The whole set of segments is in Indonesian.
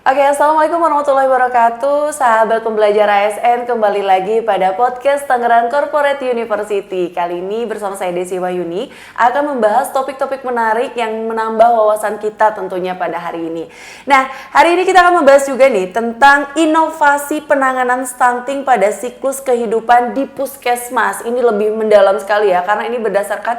Oke, Assalamualaikum warahmatullahi wabarakatuh. Sahabat pembelajar ASN, kembali lagi pada podcast Tangerang Corporate University. Kali ini bersama saya Desi Wahyuni akan membahas topik-topik menarik yang menambah wawasan kita tentunya pada hari ini. Nah, hari ini kita akan membahas juga nih tentang inovasi penanganan stunting pada siklus kehidupan di Puskesmas. Ini lebih mendalam sekali ya, karena ini berdasarkan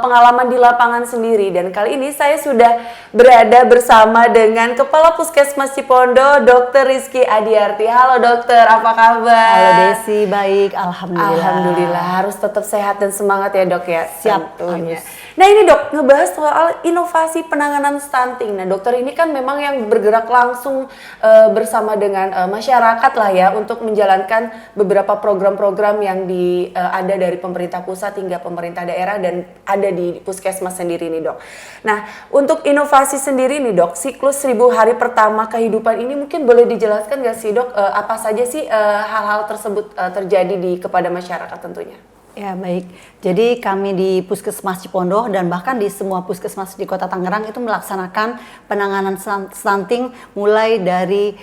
pengalaman di lapangan sendiri. Dan kali ini saya sudah berada bersama dengan Kepala Puskesmas Cipondo, Dr. Rizky Adiarti. Halo dokter, apa kabar? Halo Desi, baik, alhamdulillah. Alhamdulillah, harus tetap sehat dan semangat ya dok ya. Siap, tentunya. Nah ini dok, ngebahas soal inovasi penanganan stunting. Nah dokter ini kan memang yang bergerak langsung bersama dengan masyarakat lah ya untuk menjalankan beberapa program-program yang ada dari pemerintah pusat hingga pemerintah daerah dan ada di Puskesmas sendiri nih dok. Nah untuk inovasi sendiri nih dok, siklus 1000 hari pertama kehidupan ini mungkin boleh dijelaskan nggak sih dok, apa saja sih hal-hal tersebut terjadi kepada masyarakat tentunya? Ya baik, jadi kami di Puskesmas Cipondo dan bahkan di semua puskesmas di Kota Tangerang itu melaksanakan penanganan stunting mulai dari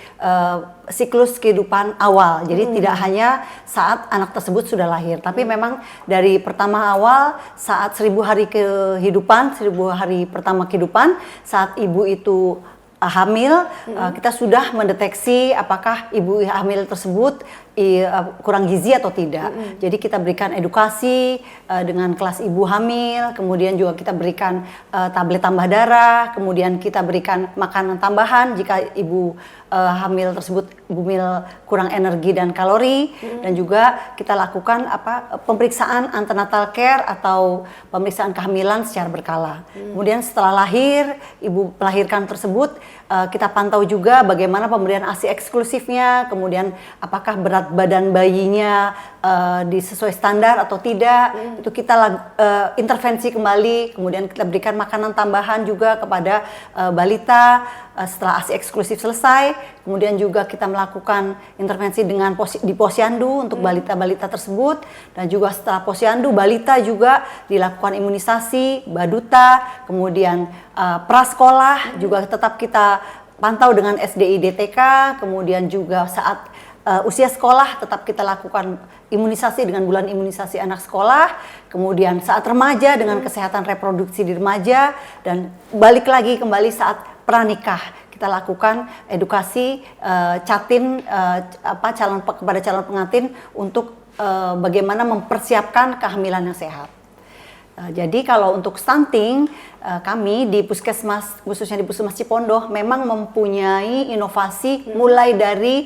siklus kehidupan awal. Jadi tidak hanya saat anak tersebut sudah lahir, tapi memang dari pertama awal saat 1000 hari kehidupan, 1000 hari pertama kehidupan, saat ibu itu hamil, kita sudah mendeteksi apakah ibu hamil tersebut kurang gizi atau tidak. Jadi kita berikan edukasi dengan kelas ibu hamil, kemudian juga kita berikan tablet tambah darah, kemudian kita berikan makanan tambahan jika ibu hamil tersebut kurang energi dan kalori, dan juga kita lakukan pemeriksaan antenatal care atau pemeriksaan kehamilan secara berkala. Kemudian setelah lahir, ibu melahirkan tersebut, kita pantau juga bagaimana pemberian ASI eksklusifnya, kemudian apakah berat badan bayinya sesuai standar atau tidak, itu kita intervensi kembali, kemudian kita berikan makanan tambahan juga kepada balita setelah ASI eksklusif selesai. Kemudian juga kita melakukan intervensi di posyandu untuk balita-balita tersebut, dan juga setelah posyandu balita juga dilakukan imunisasi, baduta, kemudian prasekolah juga tetap kita pantau dengan SDI DTK, kemudian juga saat usia sekolah tetap kita lakukan imunisasi dengan bulan imunisasi anak sekolah, kemudian saat remaja dengan kesehatan reproduksi di remaja, dan balik lagi kembali saat pranikah kita lakukan edukasi kepada calon pengantin untuk bagaimana mempersiapkan kehamilan yang sehat. Jadi kalau untuk stunting, kami di Puskesmas, khususnya di Puskesmas Cipondo, memang mempunyai inovasi mulai dari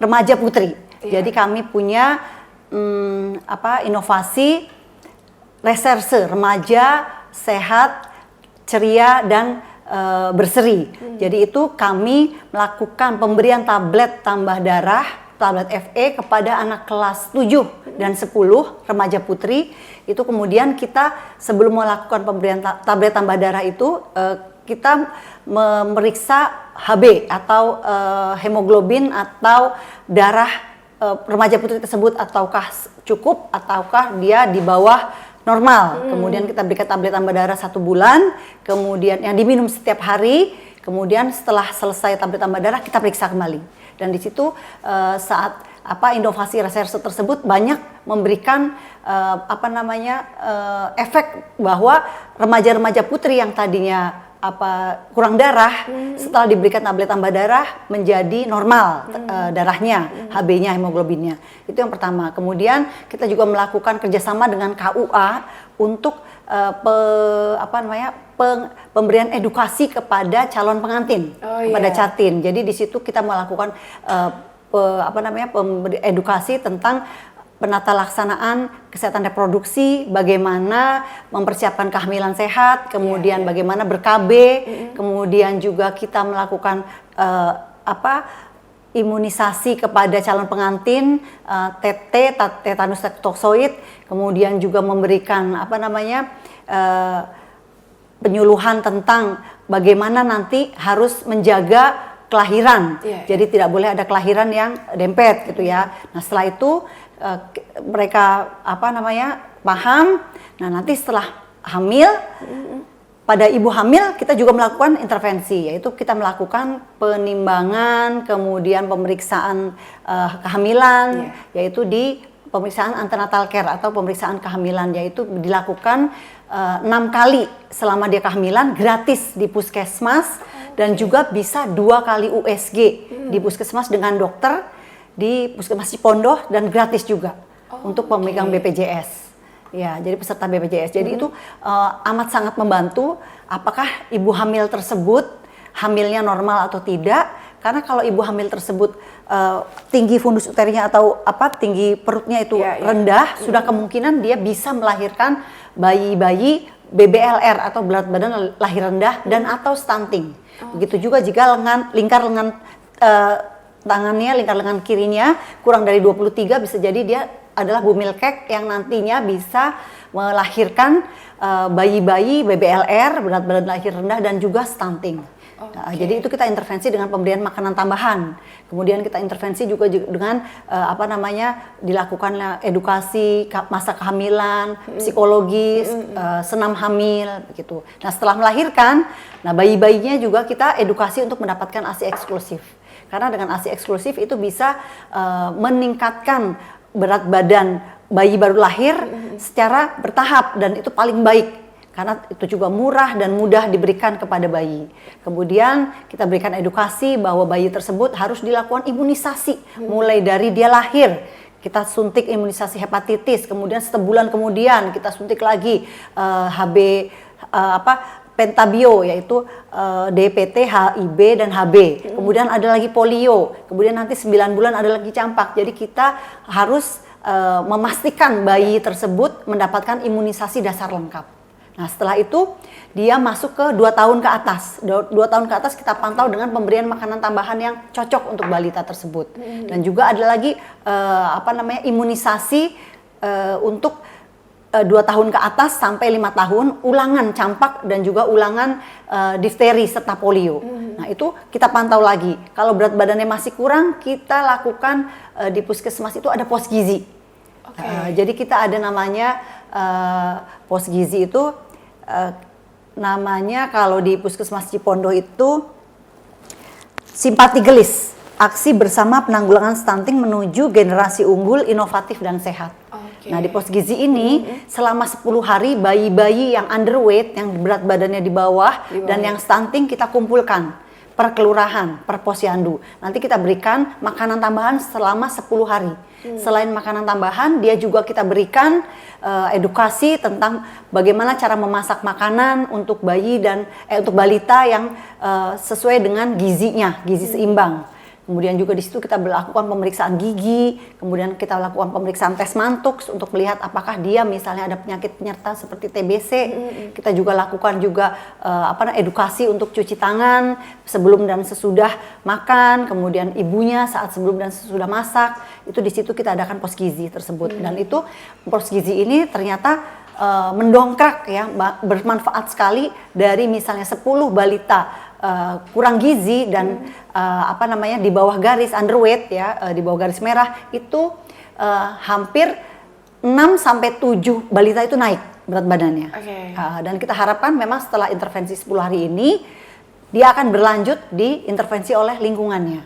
remaja putri. Jadi kami punya inovasi reserse remaja sehat, ceria, dan berseri. Jadi itu kami melakukan pemberian tablet tambah darah, tablet FE kepada anak kelas 7 dan 10 remaja putri. Itu kemudian kita sebelum melakukan pemberian tablet tambah darah itu kita memeriksa HB atau hemoglobin atau darah remaja putri tersebut, ataukah cukup ataukah dia di bawah normal. Kemudian kita berikan tablet tambah darah 1 bulan, kemudian yang diminum setiap hari. Kemudian setelah selesai tablet tambah darah kita periksa kembali. Dan di situ saat inovasi reserse tersebut banyak memberikan efek bahwa remaja-remaja putri yang tadinya kurang darah, setelah diberikan tablet tambah darah menjadi normal darahnya, HB-nya, hemoglobinnya. Itu yang pertama. Kemudian kita juga melakukan kerjasama dengan KUA untuk pemberian edukasi kepada calon pengantin, kepada catin. Jadi di situ kita melakukan edukasi tentang penata laksanaan kesehatan reproduksi, bagaimana mempersiapkan kehamilan sehat, kemudian bagaimana ber-KB, kemudian juga kita melakukan imunisasi kepada calon pengantin, tetanus toxoid, kemudian juga memberikan penyuluhan tentang bagaimana nanti harus menjaga kelahiran. Jadi tidak boleh ada kelahiran yang dempet gitu ya. Nah, setelah itu mereka paham. Nah, nanti setelah hamil pada ibu hamil kita juga melakukan intervensi, yaitu kita melakukan penimbangan, kemudian pemeriksaan kehamilan, yaitu di pemeriksaan antenatal care atau pemeriksaan kehamilan, yaitu dilakukan 6 kali selama dia kehamilan gratis di puskesmas dan juga bisa 2 kali USG di puskesmas dengan dokter di puskesmas Cipondoh dan gratis juga untuk pemegang BPJS. Ya, jadi peserta BPJS. Jadi itu amat sangat membantu apakah ibu hamil tersebut hamilnya normal atau tidak. Karena kalau ibu hamil tersebut tinggi fundus uterinya atau tinggi perutnya itu rendah, sudah kemungkinan dia bisa melahirkan bayi-bayi BBLR atau berat badan lahir rendah dan atau stunting. Begitu juga jika lingkar lengan tangannya, lingkar lengan kirinya kurang dari 23, bisa jadi dia adalah bumil kek yang nantinya bisa melahirkan bayi-bayi BBLR, berat badan lahir rendah dan juga stunting. Nah, jadi itu kita intervensi dengan pemberian makanan tambahan. Kemudian kita intervensi juga dengan dilakukan edukasi masa kehamilan, psikologis, senam hamil begitu. Nah, setelah melahirkan, bayi-bayinya juga kita edukasi untuk mendapatkan ASI eksklusif. Karena dengan ASI eksklusif itu bisa meningkatkan berat badan bayi baru lahir secara bertahap dan itu paling baik. Karena itu juga murah dan mudah diberikan kepada bayi. Kemudian kita berikan edukasi bahwa bayi tersebut harus dilakukan imunisasi mulai dari dia lahir. Kita suntik imunisasi hepatitis, kemudian sebulan kemudian kita suntik lagi pentabio, yaitu DPT, HIB dan HB. Kemudian ada lagi polio. Kemudian nanti 9 bulan ada lagi campak. Jadi kita harus memastikan bayi tersebut mendapatkan imunisasi dasar lengkap. Nah, setelah itu dia masuk ke 2 tahun ke atas. 2 tahun ke atas kita pantau dengan pemberian makanan tambahan yang cocok untuk balita tersebut. Dan juga ada lagi imunisasi untuk 2 tahun ke atas sampai 5 tahun, ulangan campak dan juga ulangan difteri serta polio. Nah, itu kita pantau lagi. Kalau berat badannya masih kurang, kita lakukan di puskesmas itu ada pos gizi. Jadi kita ada namanya pos gizi itu namanya kalau di puskesmas Cipondoh itu simpati gelis, aksi bersama penanggulangan stunting menuju generasi unggul, inovatif dan sehat. Nah, di pos gizi ini selama 10 hari bayi-bayi yang underweight, yang berat badannya di bawah dan yang stunting kita kumpulkan per kelurahan, per posyandu. Nanti kita berikan makanan tambahan selama 10 hari. Selain makanan tambahan, dia juga kita berikan edukasi tentang bagaimana cara memasak makanan untuk bayi dan untuk balita yang sesuai dengan gizinya, gizi seimbang. Kemudian juga di situ kita melakukan pemeriksaan gigi, kemudian kita lakukan pemeriksaan tes mantuk untuk melihat apakah dia misalnya ada penyakit penyerta seperti TBC. Kita juga lakukan juga edukasi untuk cuci tangan sebelum dan sesudah makan, kemudian ibunya saat sebelum dan sesudah masak. Itu di situ kita adakan pos gizi tersebut. Dan itu pos gizi ini ternyata mendongkrak ya, bermanfaat sekali dari misalnya 10 balita kurang gizi dan di bawah garis underweight ya, di bawah garis merah itu hampir 6 sampai 7 balita itu naik berat badannya. Dan kita harapkan memang setelah intervensi 10 hari ini dia akan berlanjut di intervensi oleh lingkungannya.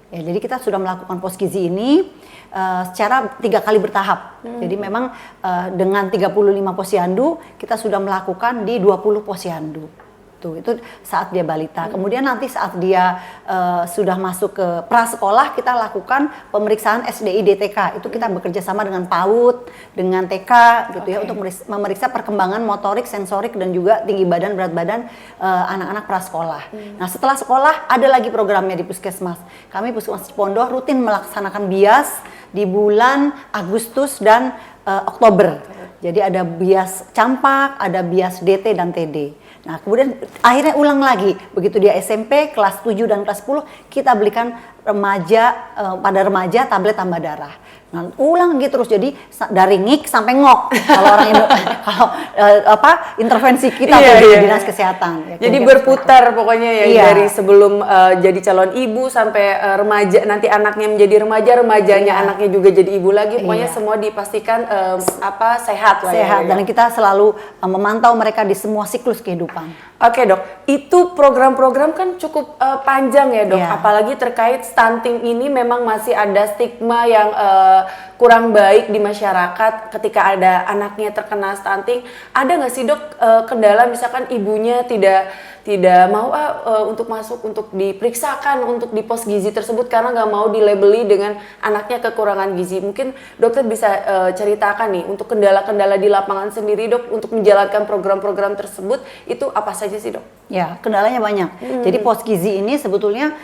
Ya, jadi kita sudah melakukan pos gizi ini secara 3 kali bertahap. Jadi memang dengan 35 posyandu kita sudah melakukan di 20 posyandu. Itu saat dia balita. Kemudian nanti saat dia sudah masuk ke prasekolah, kita lakukan pemeriksaan SDI DTK. Itu kita bekerja sama dengan PAUD, dengan TK gitu ya, untuk memeriksa perkembangan motorik, sensorik dan juga tinggi badan, berat badan anak-anak prasekolah. Nah, setelah sekolah ada lagi programnya di puskesmas. Kami puskesmas Cipondoh rutin melaksanakan bias di bulan Agustus dan Oktober. Jadi ada bias campak, ada bias DT dan TD. Nah, kemudian akhirnya ulang lagi. Begitu dia SMP, kelas 7 dan kelas 10, kita belikan pada remaja tablet tambah darah. Nah, ulang gitu terus, jadi dari ngik sampai ngok kalau orang Indo, kalau intervensi kita tuh di dinas kesehatan. Ya, jadi berputar pokoknya ya, dari sebelum jadi calon ibu sampai remaja, nanti anaknya menjadi remaja, remajanya anaknya juga jadi ibu lagi, pokoknya semua dipastikan sehat lah. Sehat, dan kita selalu memantau mereka di semua siklus kehidupan. Oke dok, itu program-program kan cukup panjang ya dok, apalagi terkait stunting ini memang masih ada stigma yang kurang baik di masyarakat ketika ada anaknya terkena stunting. Ada nggak sih dok kendala misalkan ibunya tidak mau untuk masuk untuk diperiksakan untuk di pos gizi tersebut karena nggak mau dilabeli dengan anaknya kekurangan gizi. Mungkin dokter bisa ceritakan nih untuk kendala-kendala di lapangan sendiri dok untuk menjalankan program-program tersebut itu apa saja sih dok? Ya, kendalanya banyak. Jadi pos gizi ini sebetulnya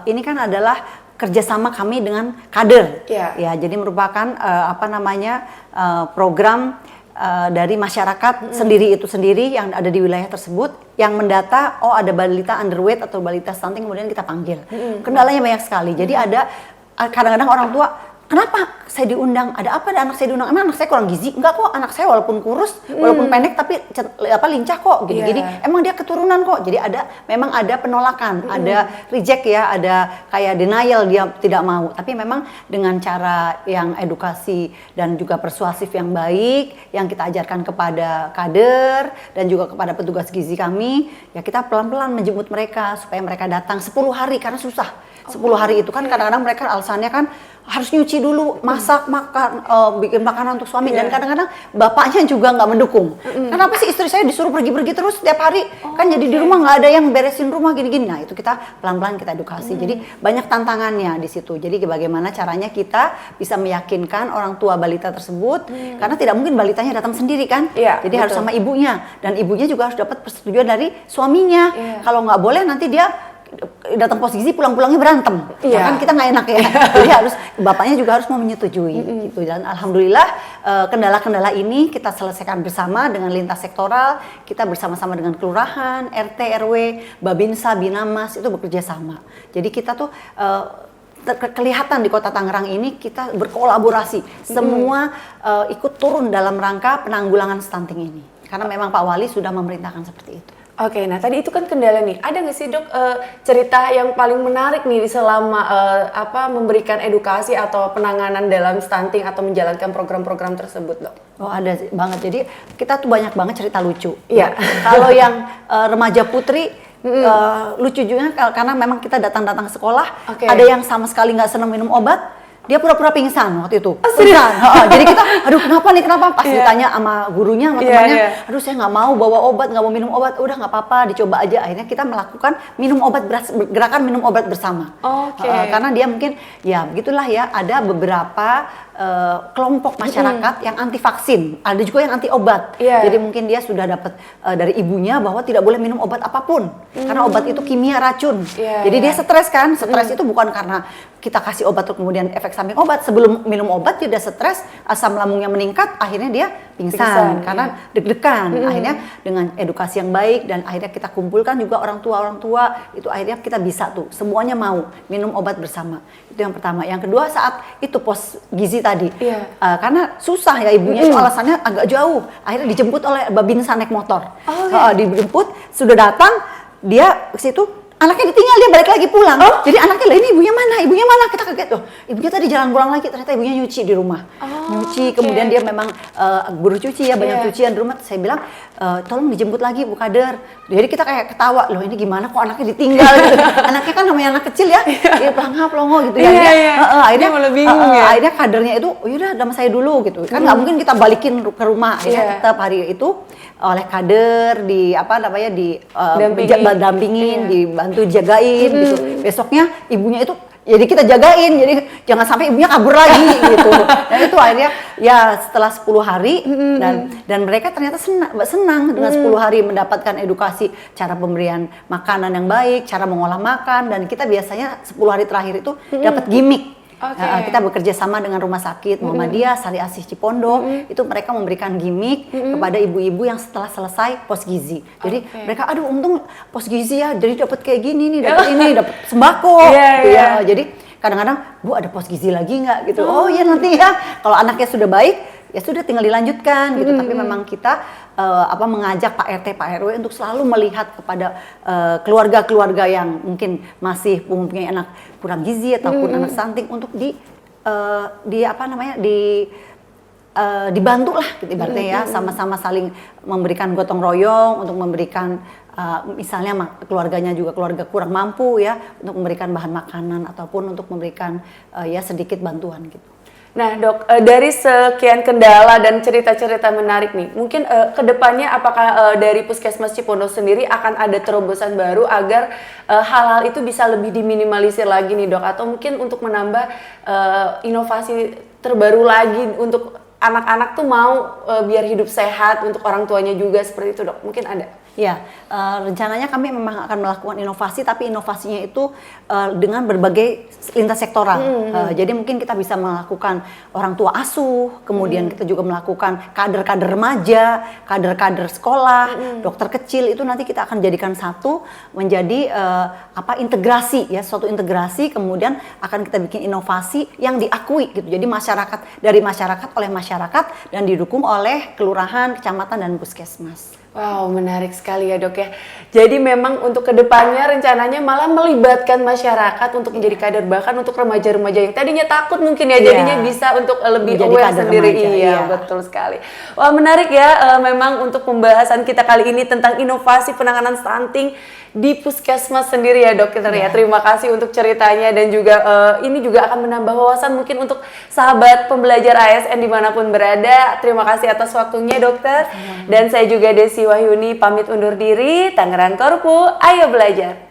ini kan adalah kerjasama kami dengan kader. Ya, jadi merupakan program dari masyarakat sendiri yang ada di wilayah tersebut yang mendata ada balita underweight atau balita stunting, kemudian kita panggil. Kendalanya banyak sekali. Jadi ada kadang-kadang orang tua, kenapa saya diundang? Ada apa ada anak saya diundang? Emang anak saya kurang gizi? Enggak kok, anak saya walaupun kurus, walaupun pendek tapi lincah kok, gini-gini. Emang dia keturunan kok. Jadi memang ada penolakan, ada reject ya, ada kayak denial, dia tidak mau. Tapi memang dengan cara yang edukasi dan juga persuasif yang baik, yang kita ajarkan kepada kader dan juga kepada petugas gizi kami, ya kita pelan-pelan menjemput mereka supaya mereka datang 10 hari karena susah. 10 hari itu kan kadang-kadang mereka alasannya kan harus nyuci dulu, masak, makan, bikin makanan untuk suami, dan kadang-kadang bapaknya juga nggak mendukung. Kenapa sih istri saya disuruh pergi-pergi terus setiap hari? Kan jadi di rumah nggak ada yang beresin rumah gini-gini. Nah itu kita pelan-pelan kita edukasi. Jadi banyak tantangannya di situ. Jadi bagaimana caranya kita bisa meyakinkan orang tua balita tersebut, karena tidak mungkin balitanya datang sendiri kan? Jadi harus sama ibunya, dan ibunya juga harus dapat persetujuan dari suaminya. Kalau nggak boleh nanti dia datang pos gizi pulang-pulangnya berantem, ya kan kita nggak enak ya. Jadi harus bapaknya juga harus mau menyetujui gitu. Dan alhamdulillah kendala-kendala ini kita selesaikan bersama dengan lintas sektoral, kita bersama-sama dengan kelurahan, RT, RW, Babinsa, Binamas itu bekerja sama. Jadi kita tuh kelihatan di Kota Tangerang ini kita berkolaborasi, semua ikut turun dalam rangka penanggulangan stunting ini. Karena memang Pak Wali sudah memerintahkan seperti itu. Oke, nah tadi itu kan kendala nih. Ada nggak sih dok cerita yang paling menarik nih selama memberikan edukasi atau penanganan dalam stunting atau menjalankan program-program tersebut dok? Oh ada banget. Jadi kita tuh banyak banget cerita lucu. Iya. Kalau yang remaja putri lucu juga karena memang kita datang-datang sekolah, ada yang sama sekali nggak senang minum obat. Dia pura-pura pingsan waktu itu. Pingsan. Jadi kita, aduh kenapa nih, kenapa? Pas ditanya sama gurunya, sama temannya, aduh saya nggak mau bawa obat, nggak mau minum obat. Udah nggak apa-apa, dicoba aja. Akhirnya kita melakukan gerakan minum obat bersama. Karena dia mungkin, ya begitulah ya, ada beberapa kelompok masyarakat yang anti vaksin, ada juga yang anti obat. Jadi mungkin dia sudah dapat dari ibunya bahwa tidak boleh minum obat apapun, karena obat itu kimia racun. Jadi dia stres kan, stres itu bukan karena kita kasih obat terus kemudian efek samping obat. Sebelum minum obat dia udah stres, asam lambungnya meningkat, akhirnya dia pingsan karena deg-degan. Akhirnya dengan edukasi yang baik dan akhirnya kita kumpulkan juga orang tua itu, akhirnya kita bisa tuh semuanya mau minum obat bersama. Itu yang pertama. Yang kedua, saat itu pos gizi tadi, karena susah ya ibunya itu alasannya agak jauh, akhirnya dijemput oleh Babinsa naik motor. Dijemput, sudah datang, dia ke situ, anaknya ditinggal, dia balik lagi pulang. Jadi anaknya lah, ini ibunya mana? Kita kaget, ibunya tadi jalan pulang lagi, ternyata ibunya nyuci di rumah. Nyuci, kemudian dia memang buruh cuci ya, banyak cucian di rumah. Saya bilang, tolong dijemput lagi Bu Kader. Jadi kita kayak ketawa, loh ini gimana kok anaknya ditinggal gitu. Anaknya kan namanya anak kecil ya, dia pelongo gitu ya. Akhirnya malah bingung ya. Akhirnya kadernya itu, yaudah sama saya dulu gitu. Kan nggak mungkin kita balikin ke rumah. Akhirnya tetap hari itu oleh kader dampingin, dibantu jagain gitu. Besoknya ibunya itu jadi kita jagain, jadi jangan sampai ibunya kabur lagi gitu. Dan itu akhirnya ya setelah 10 hari dan mereka ternyata senang dengan 10 hari mendapatkan edukasi cara pemberian makanan yang baik, cara mengolah makan, dan kita biasanya 10 hari terakhir itu dapat gimmick. Kita bekerja sama dengan rumah sakit Muhammadiyah Sari Asih Cipondo, itu mereka memberikan gimmick kepada ibu-ibu yang setelah selesai pos gizi. Jadi mereka, aduh untung pos gizi ya, jadi dapat kayak gini nih, dapat ini, dapat sembako. Jadi kadang-kadang, Bu ada pos gizi lagi nggak gitu. Oh ya nanti ya, kalau anaknya sudah baik, ya sudah tinggal dilanjutkan gitu. Tapi memang kita mengajak Pak RT, Pak RW untuk selalu melihat kepada keluarga-keluarga yang mungkin masih mempunyai anak kurang gizi ataupun anak stunting untuk dibantu lah gitu ibaratnya ya, sama-sama saling memberikan gotong royong untuk memberikan misalnya keluarganya juga keluarga kurang mampu ya, untuk memberikan bahan makanan ataupun untuk memberikan ya sedikit bantuan gitu. Nah dok, dari sekian kendala dan cerita-cerita menarik nih, mungkin kedepannya apakah dari Puskesmas Cipondoh sendiri akan ada terobosan baru agar hal-hal itu bisa lebih diminimalisir lagi nih dok, atau mungkin untuk menambah inovasi terbaru lagi untuk anak-anak tuh mau biar hidup sehat, untuk orang tuanya juga seperti itu dok, mungkin ada? Ya, rencananya kami memang akan melakukan inovasi, tapi inovasinya itu dengan berbagai lintas sektoral. Jadi mungkin kita bisa melakukan orang tua asuh, kemudian kita juga melakukan kader-kader remaja, kader-kader sekolah, dokter kecil, itu nanti kita akan jadikan satu menjadi integrasi ya, suatu integrasi, kemudian akan kita bikin inovasi yang diakui gitu. Jadi dari masyarakat oleh masyarakat dan didukung oleh kelurahan, kecamatan dan puskesmas. Wow, menarik sekali ya dok ya. Jadi memang untuk kedepannya rencananya malah melibatkan masyarakat untuk menjadi kader, bahkan untuk remaja-remaja yang tadinya takut mungkin ya, jadinya bisa untuk lebih menjadi aware sendiri. Remaja, iya, betul sekali. Wah menarik ya, memang untuk pembahasan kita kali ini tentang inovasi penanganan stunting di Puskesmas sendiri ya dokter ya. Terima kasih untuk ceritanya, dan juga ini juga akan menambah wawasan mungkin untuk sahabat pembelajar ASN dimanapun berada. Terima kasih atas waktunya dokter. Dan saya juga Desi Wahyuni pamit undur diri. Tangerang Korpu, ayo belajar.